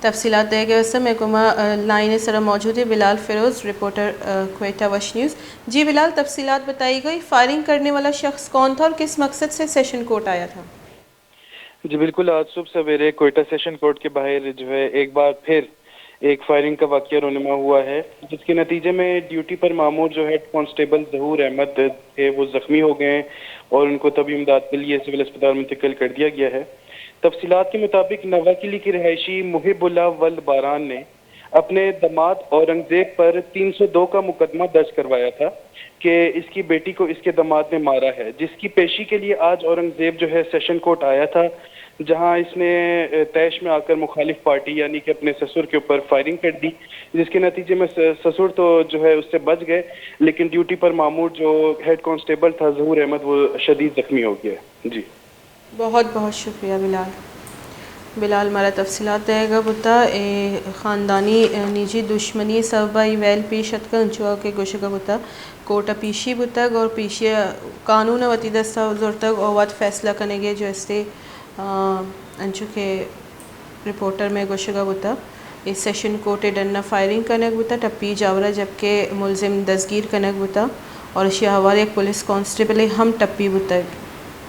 تفصیلات دے گئے میں کما لائن سر موجود ہے بلال فیروز رپورٹر کوئٹہ وش نیوز. جی بلال، تفصیلات بتائی گئی، فائرنگ کرنے والا شخص کون تھا اور کس مقصد سے سیشن کورٹ آیا تھا؟ جی بالکل، آج صبح سویرے کوئٹہ سیشن کورٹ کے باہر جو ہے ایک بار پھر ایک فائرنگ کا واقعہ رونما ہوا ہے، جس کے نتیجے میں ڈیوٹی پر مامور جو ہیڈ کانسٹیبل ظہور احمد تھے وہ زخمی ہو گئے ہیں اور ان کو طبی امداد کے لیے سول اسپتال منتقل کر دیا گیا ہے. تفصیلات کے مطابق نوا قلعہ کی رہائشی محب اللہ ولد باران نے اپنے داماد اورنگزیب پر 302 کا مقدمہ درج کروایا تھا کہ اس کی بیٹی کو اس کے داماد نے مارا ہے، جس کی پیشی کے لیے آج اورنگزیب جو ہے سیشن کورٹ آیا تھا، جہاں اس نے طیش میں آ کر مخالف پارٹی یعنی کہ اپنے سسر کے اوپر فائرنگ کر دی، جس کے نتیجے میں سسر تو جو ہے اس سے بچ گئے، لیکن ڈیوٹی پر مامور جو ہیڈ کانسٹیبل تھا ظہور احمد وہ شدید زخمی ہو گیا. جی بہت بہت شکریہ بلال مارا تفصیلات دے گا بتا خاندانی نجی دشمنی سببا ویل پیش اتکا انچوا کے گوشگا بتا کوٹا پیشی بتگ اور پیشی قانون وتی دستا زورتگ اور وات فیصلہ کرنے گے جو استے انچو کے رپورٹر میں گوشگا بتا اس سیشن کوٹے ڈننا فائرنگ کنگ بتا ٹپی جاورا جبکہ ملزم دستگیر کنگ بتا اور اشیا حوالے ایک پولیس کانسٹیبل ہم ٹپی بتا